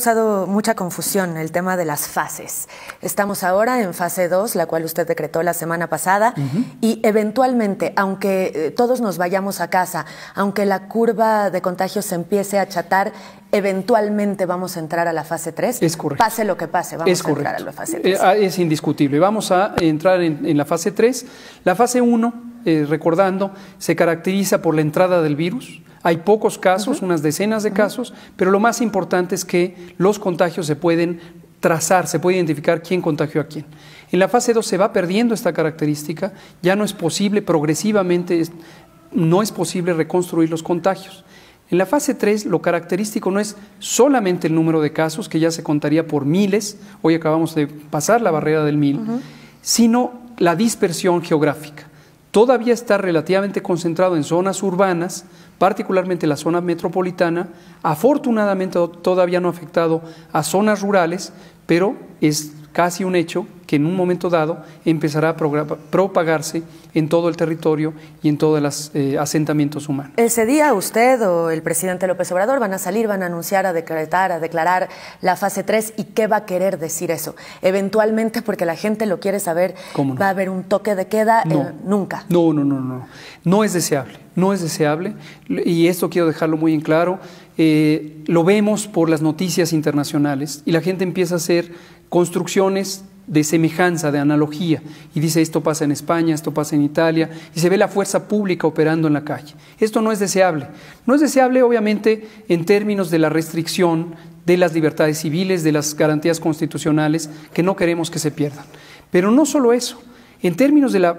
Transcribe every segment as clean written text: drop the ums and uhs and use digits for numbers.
causado mucha confusión el tema de las fases. Estamos ahora en fase 2, la cual usted decretó la semana pasada, y eventualmente, aunque todos nos vayamos a casa, aunque la curva de contagios se empiece a achatar, eventualmente vamos a entrar a la fase 3. Es correcto. Pase lo que pase, vamos a entrar a la fase 3. Es indiscutible. Vamos a entrar en la fase 3. La fase 1, recordando, se caracteriza por la entrada del virus. Hay pocos casos, unas decenas de casos, pero lo más importante es que los contagios se pueden trazar, se puede identificar quién contagió a quién. En la fase 2 se va perdiendo esta característica, ya no es posible, progresivamente no es posible reconstruir los contagios. En la fase 3 lo característico no es solamente el número de casos, que ya se contaría por miles, hoy acabamos de pasar la barrera del 1000, sino la dispersión geográfica. Todavía está relativamente concentrado en zonas urbanas, particularmente la zona metropolitana. Afortunadamente todavía no ha afectado a zonas rurales, pero es casi un hecho que en un momento dado empezará a propagarse en todo el territorio y en todos los asentamientos humanos. Ese día usted o el presidente López Obrador van a salir, van a anunciar, a declarar la fase 3. ¿Y qué va a querer decir eso? Eventualmente, porque la gente lo quiere saber, ¿cómo no? ¿Va a haber un toque de queda? Nunca. No. No es deseable. No es deseable. Y esto quiero dejarlo muy en claro. Lo vemos por las noticias internacionales y la gente empieza a hacer construcciones de semejanza, de analogía, y dice esto pasa en España, esto pasa en Italia, y se ve la fuerza pública operando en la calle. Esto no es deseable. No es deseable, obviamente, en términos de la restricción de las libertades civiles, de las garantías constitucionales, que no queremos que se pierdan. Pero no solo eso, en términos de la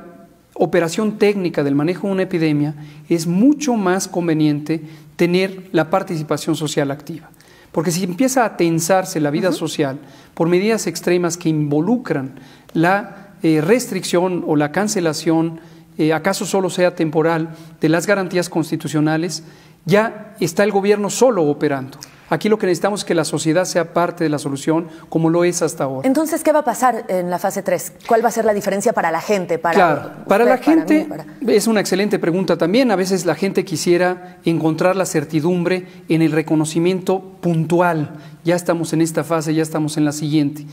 operación técnica del manejo de una epidemia, es mucho más conveniente tener la participación social activa. Porque si empieza a tensarse la vida social por medidas extremas que involucran la restricción o la cancelación, acaso solo sea temporal, de las garantías constitucionales, ya está el gobierno solo operando. Aquí lo que necesitamos es que la sociedad sea parte de la solución, como lo es hasta ahora. Entonces, ¿qué va a pasar en la fase 3? ¿Cuál va a ser la diferencia para la gente? Claro, para la gente es una excelente pregunta también. A veces la gente quisiera encontrar la certidumbre en el reconocimiento puntual. Ya estamos en esta fase, ya estamos en la siguiente.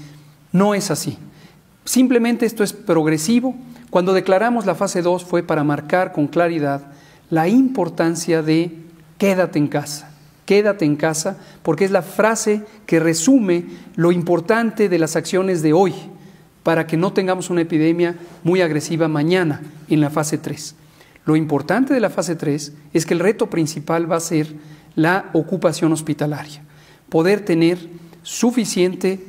No es así. Simplemente esto es progresivo. Cuando declaramos la fase 2 fue para marcar con claridad la importancia de quédate en casa. Quédate en casa, porque es la frase que resume lo importante de las acciones de hoy, para que no tengamos una epidemia muy agresiva mañana en la fase 3. Lo importante de la fase 3 es que el reto principal va a ser la ocupación hospitalaria, poder tener suficiente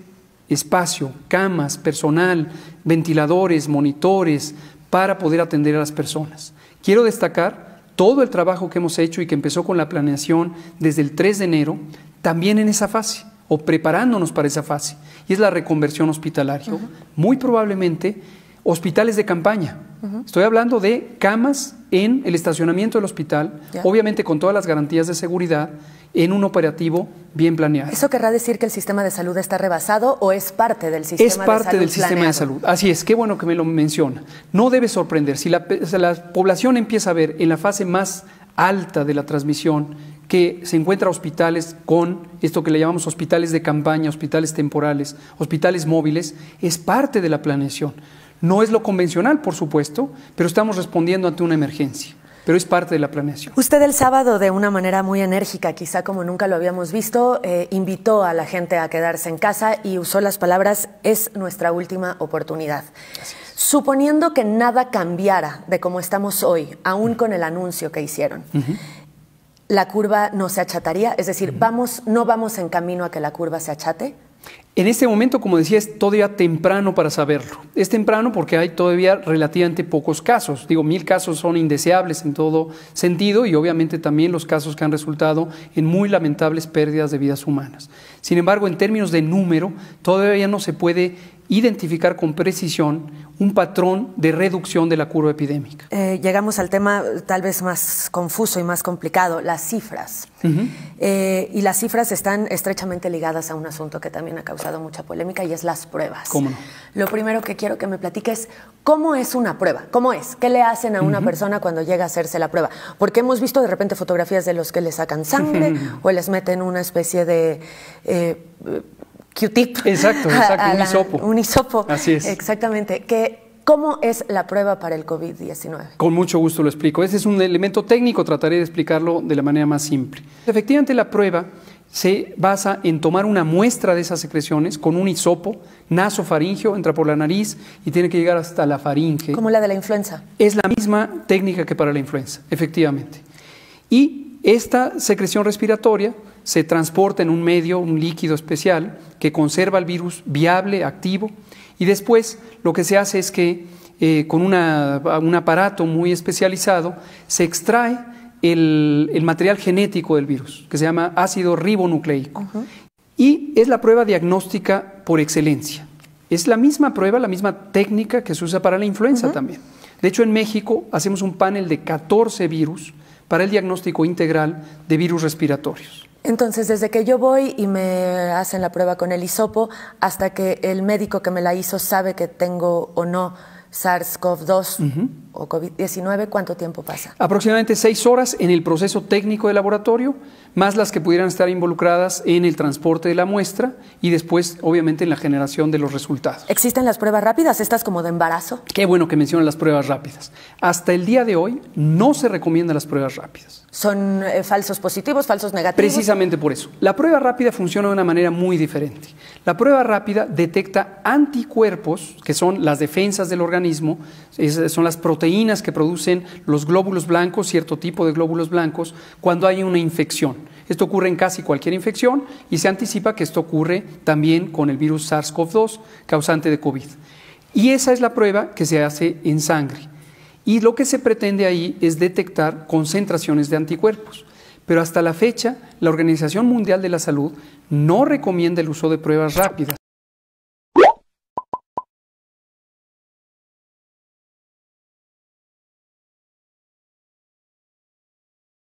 espacio, camas, personal, ventiladores, monitores, para poder atender a las personas. Quiero destacar todo el trabajo que hemos hecho y que empezó con la planeación desde el 3 de enero, también en esa fase, o preparándonos para esa fase, y es la reconversión hospitalaria. Muy probablemente hospitales de campaña. Estoy hablando de camas en el estacionamiento del hospital, obviamente con todas las garantías de seguridad, en un operativo bien planeado. ¿Eso querrá decir que el sistema de salud está rebasado o es parte del sistema de salud? Es parte del sistema de salud. Así es, qué bueno que me lo menciona. No debe sorprender. Si la población empieza a ver en la fase más alta de la transmisión que se encuentra hospitales con esto que le llamamos hospitales de campaña, hospitales temporales, hospitales móviles, es parte de la planeación. No es lo convencional, por supuesto, pero estamos respondiendo ante una emergencia. Pero es parte de la planeación. Usted el sábado, de una manera muy enérgica, quizá como nunca lo habíamos visto, invitó a la gente a quedarse en casa y usó las palabras, es nuestra última oportunidad. Suponiendo que nada cambiara de cómo estamos hoy, aún con el anuncio que hicieron, ¿la curva no se achataría? Es decir, ¿no vamos en camino a que la curva se achate? En este momento, como decía, es todavía temprano para saberlo. Es temprano porque hay todavía relativamente pocos casos. Digo, 1000 casos son indeseables en todo sentido y obviamente también los casos que han resultado en muy lamentables pérdidas de vidas humanas. Sin embargo, en términos de número, todavía no se puede identificar con precisión un patrón de reducción de la curva epidémica. Llegamos al tema tal vez más confuso y más complicado, las cifras. Y las cifras están estrechamente ligadas a un asunto que también ha causado causado mucha polémica y es las pruebas. ¿Cómo no? Lo primero que quiero que me platiques, ¿cómo es una prueba? ¿Cómo es? ¿Qué le hacen a una persona cuando llega a hacerse la prueba? Porque hemos visto de repente fotografías de los que le sacan sangre o les meten una especie de Q-tip. Exacto, un hisopo. Un hisopo. Así es. Exactamente. ¿Cómo es la prueba para el COVID-19? Con mucho gusto lo explico. Este es un elemento técnico, trataré de explicarlo de la manera más simple. Efectivamente, la prueba se basa en tomar una muestra de esas secreciones con un hisopo nasofaríngeo, entra por la nariz y tiene que llegar hasta la faringe. Como la de la influenza. Es la misma técnica que para la influenza, efectivamente. Y esta secreción respiratoria se transporta en un medio, un líquido especial que conserva el virus viable, activo, y después lo que se hace es que con un aparato muy especializado se extrae el material genético del virus, que se llama ácido ribonucleico. Y es la prueba diagnóstica por excelencia. Es la misma prueba, la misma técnica que se usa para la influenza también. De hecho, en México hacemos un panel de 14 virus para el diagnóstico integral de virus respiratorios. Entonces, desde que yo voy y me hacen la prueba con el hisopo, hasta que el médico que me la hizo sabe que tengo o no SARS-CoV-2 o COVID-19, ¿cuánto tiempo pasa? Aproximadamente 6 horas en el proceso técnico de laboratorio, más las que pudieran estar involucradas en el transporte de la muestra y después, obviamente, en la generación de los resultados. ¿Existen las pruebas rápidas, estas como de embarazo? Qué bueno que mencionan las pruebas rápidas. Hasta el día de hoy no se recomiendan las pruebas rápidas. ¿Son falsos positivos, falsos negativos? Precisamente por eso. La prueba rápida funciona de una manera muy diferente. La prueba rápida detecta anticuerpos, que son las defensas del organismo, son las proteínas que producen los glóbulos blancos, cierto tipo de glóbulos blancos, cuando hay una infección. Esto ocurre en casi cualquier infección y se anticipa que esto ocurre también con el virus SARS-CoV-2, causante de COVID. Y esa es la prueba que se hace en sangre. Y lo que se pretende ahí es detectar concentraciones de anticuerpos. Pero hasta la fecha, la Organización Mundial de la Salud no recomienda el uso de pruebas rápidas.